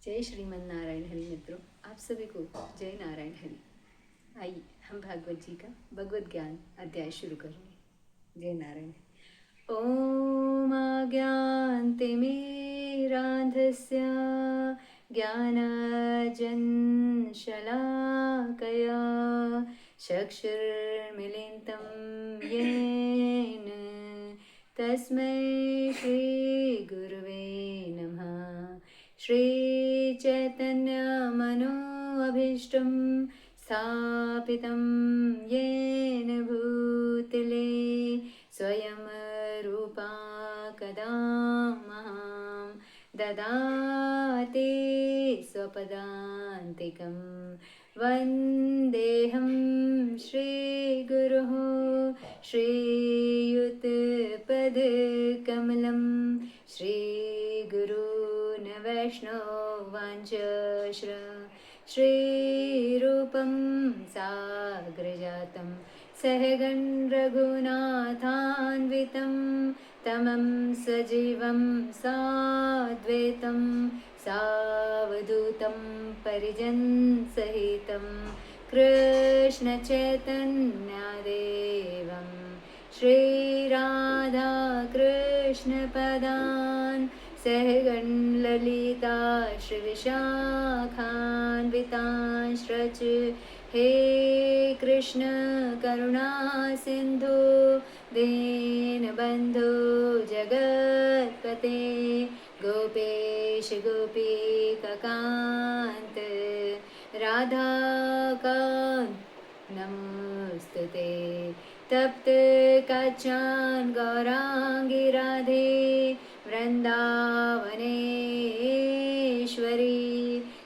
जय श्रीमन नारायण हरि। मित्रों, आप सभी को जय नारायण हरि। आइए हम भागवत जी का भगवत ज्ञान अध्याय शुरू करेंगे। जय नारायण। ओम अज्ञानतिमिरान्धस्य ज्ञानाञ्जनशलाकया चक्षुर्मिलितं येन तस्मै श्रीगुरुवे नमः। श्रीचैतन्यमनोऽभीष्टं स्थापितं येन भूतले स्वयं रूपा कदा मह्यं ददाति स्वपदान्तिकं। वन्देऽहं श्रीगुरुः श्रीयुतपदकमलं श्रीगुरून् वैष्णवांश्च श्रीरूपं साग्रजातं सहगण रघुनाथान्वितं तमं सजीवं साद्वैतं सावधूतं परिजनसहितं कृष्णचैतन्यदेवं श्रीराधाकृष्णपदान् सहगण ललिता श्रीविशाखान्वितांश्च। हे कृष्ण करुणा सिंधु दीनबंधु जगत्पते गोपेश गोपीकान्त राधाकान्त नमोस्तुते। तप्त कांचन गौरांगी राधे वृंदावनेश्वरी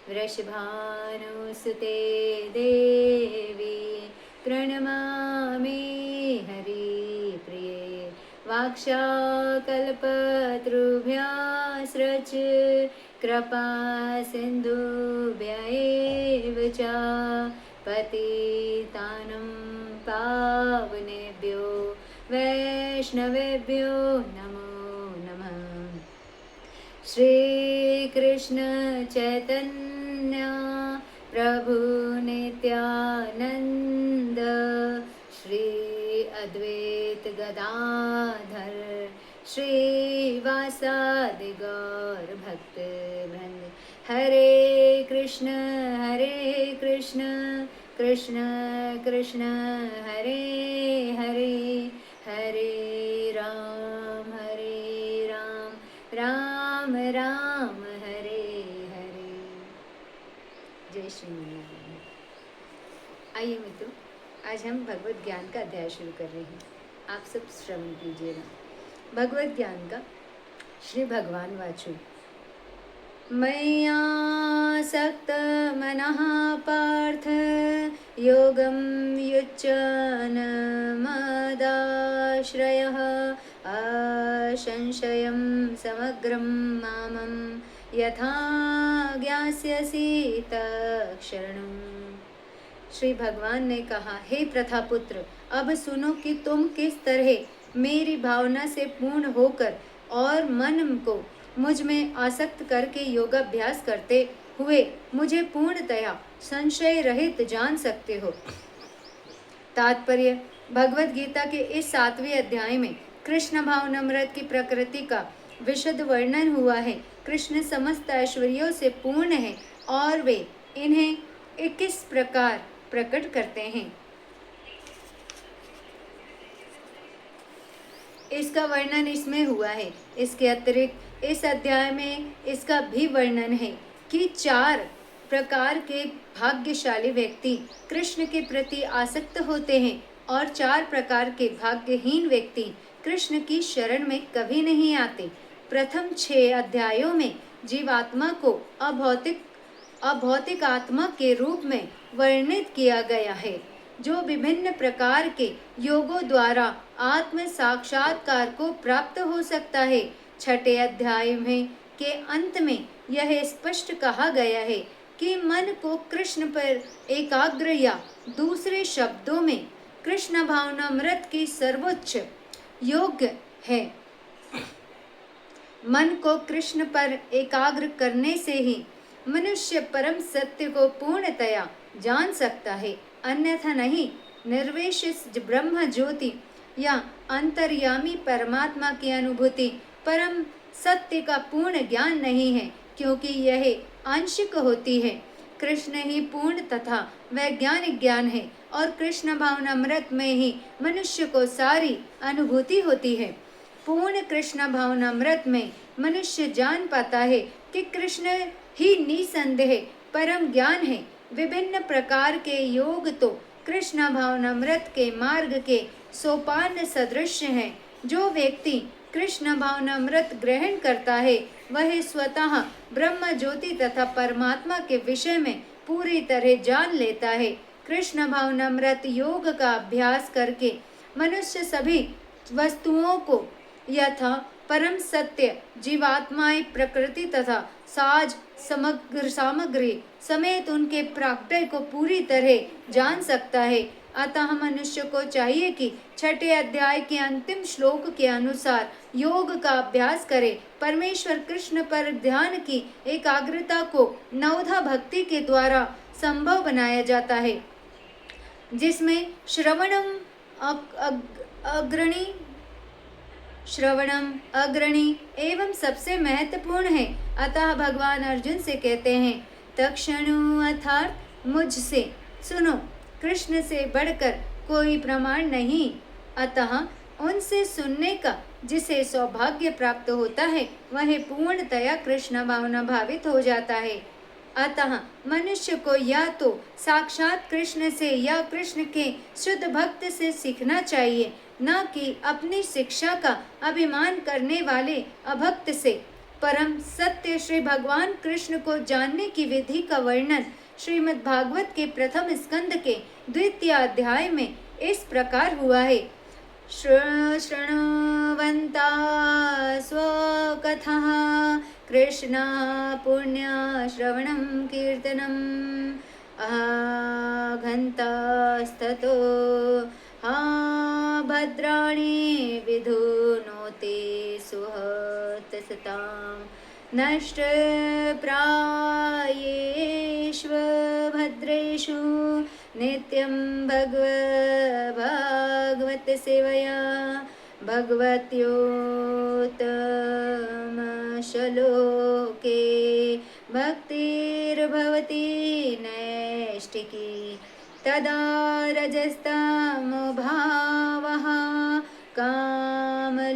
वृषभानुसुते देवी प्रणमामि हरिप्रिये। वाक्षाकल्पतरुभ्यश्च कृपा सिन्धुभ्यैव च पतितानं पावनेभ्यो वैष्णवेभ्यो नमो नमः। श्रीकृष्ण चैतन्य प्रभु नित्यानंद श्री अद्वैत गदाधर श्रीवासादि गौर भक्त वृंद। हरे कृष्ण कृष्ण कृष्ण हरे हरे हरे राम राम राम हरे हरे। जय श्री नारायण। आइए मित्रों, आज हम भगवत ज्ञान का अध्याय शुरू कर रहे हैं। आप सब श्रवण कीजिएगा। भगवत ज्ञान का श्री भगवान वाचु। मय्यासक्त मनः पार्थ योगं युज्यन मदाश्रयः असंशयं समग्रं मामं यथा ज्ञास्यसि तत्क्षणम्। श्री भगवान ने कहा, हे प्रथापुत्र, अब सुनो कि तुम किस तरह मेरी भावना से पूर्ण होकर और मन को मुझ में आसक्त करके योगाभ्यास करते हुए मुझे पूर्णतया संशय रहित जान सकते हो। तात्पर्य: भगवत गीता के इस 7वें अध्याय में कृष्ण भावनामृत की प्रकृति का विशद वर्णन हुआ है। कृष्ण समस्त ऐश्वर्यों से पूर्ण है और वे इन्हें 21 प्रकार प्रकट करते हैं। इसका वर्णन इसमें हुआ है। इसके अतिरिक्त इस अध्याय में इसका भी वर्णन है कि 4 प्रकार के भाग्यशाली व्यक्ति कृष्ण के प्रति आसक्त होते हैं और 4 प्रकार के भाग्यहीन व्यक्ति कृष्ण की शरण में कभी नहीं आते। प्रथम 6 अध्यायों में जीवात्मा को अभौतिक आत्मा के रूप में वर्णित किया गया है, जो विभिन्न प्रकार के योगों द्वारा आत्म साक्षात्कार को प्राप्त हो सकता है। 6ठे अध्याय में के अंत में यह स्पष्ट कहा गया है कि मन को कृष्ण पर एकाग्र या दूसरे शब्दों में कृष्ण भावनामृत की सर्वोच्च योग्य है। मन को कृष्ण पर एकाग्र करने से ही मनुष्य परम सत्य को पूर्णतया जान सकता है, अन्यथा नहीं। निर्विशेष ब्रह्म ज्योति या अंतर्यामी परमात्मा की अनुभूति परम सत्य का पूर्ण ज्ञान नहीं है, क्योंकि यह आंशिक होती है। कृष्ण ही पूर्ण तथा वैज्ञानिक ज्ञान है और कृष्ण भावनामृत में ही मनुष्य को सारी अनुभूति होती है। पूर्ण कृष्ण भावनामृत में मनुष्य जान पाता है कि कृष्ण ही निसंदेह परम ज्ञान है। विभिन्न प्रकार के योग तो कृष्ण भावनामृत के मार्ग के सोपान सदृश हैं। जो व्यक्ति कृष्ण भावनामृत ग्रहण करता है वह स्वतः ब्रह्म ज्योति तथा परमात्मा के विषय में पूरी तरह जान लेता है। कृष्ण भावनामृत योग का अभ्यास करके मनुष्य सभी वस्तुओं को यथा परम सत्य जीवात्माएं प्रकृति तथा साज सामग्री समेत उनके प्राकट्य को पूरी तरह जान सकता है। अतः मनुष्य को चाहिए कि छठे अध्याय के अंतिम श्लोक के अनुसार योग का अभ्यास करे। परमेश्वर कृष्ण पर ध्यान की एकाग्रता को नवधा भक्ति के द्वारा संभव बनाया जाता है, जिसमें श्रवणम अग्रणी एवं सबसे महत्वपूर्ण है। अतः भगवान अर्जुन से कहते हैं, तक्षणु अर्थात मुझसे सुनो, कृष्ण से बढ़कर कोई प्रमाण नहीं। अतः उनसे सुनने का जिसे सौभाग्य प्राप्त होता है वह पूर्णतया कृष्ण भावना भावित हो जाता है। अतः मनुष्य को या तो साक्षात कृष्ण से या कृष्ण के शुद्ध भक्त से सीखना चाहिए, न कि अपनी शिक्षा का अभिमान करने वाले अभक्त से। परम सत्य श्री भगवान कृष्ण को जानने की विधि का वर्णन श्रीमद् भागवत के प्रथम स्कंद के द्वितीय अध्याय में इस प्रकार हुआ है। शृण्वन्ता स्वकथः कृष्ण पुण्य श्रवणं कीर्तनम् आघन्तस्ततो भद्राणि विधुनोति सुहतसतां नष्टप्रायेष्व भद्रेषु नित्यं भागवत सेवया भगवत्योत्तमश्लोके भक्तिर्भवति नैष्टिकी तदा रजस्तमो भावः कामलोभादयश्रचये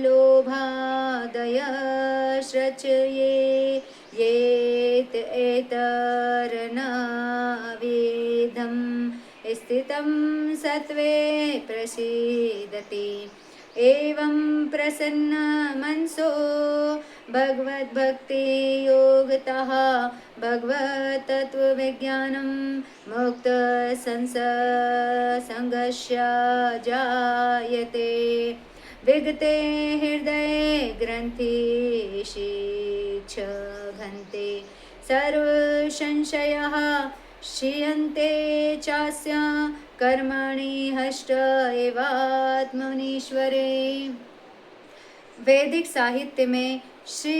येत एतर्नवेदं स्थितं सत्त्वे प्रसीदति। एवं प्रसन्न मनसो भगवद्भक्ति योगतः भगवत तत्वविज्ञानं मुक्त संगस्य जायते। विगते हृदये ग्रन्थिषिक्षघन्ते सर्वसंशयः क्षीयन्ते चास्य कर्मणि हष्ट एवात्मनीश्वरे। वैदिक साहित्य में श्री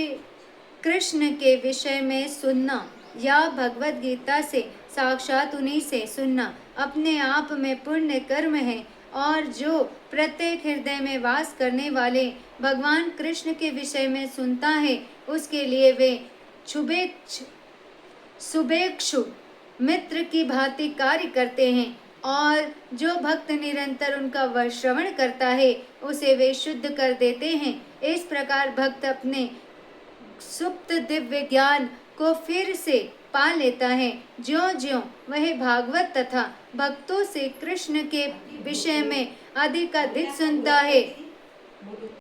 कृष्ण के विषय में सुनना या भगवत गीता से साक्षात उन्हीं से सुनना अपने आप में पुण्य कर्म है, और जो प्रत्येक हृदय में वास करने वाले भगवान कृष्ण के विषय में सुनता है उसके लिए वे शुभेक्षु मित्र की भांति कार्य करते हैं, और जो भक्त निरंतर उनका श्रवण करता है उसे वे शुद्ध कर देते हैं। इस प्रकार भक्त अपने सुप्त दिव्य ज्ञान को फिर से पा लेता है। ज्यों ज्यों वह भागवत तथा भक्तों से कृष्ण के विषय में अधिक सुनता है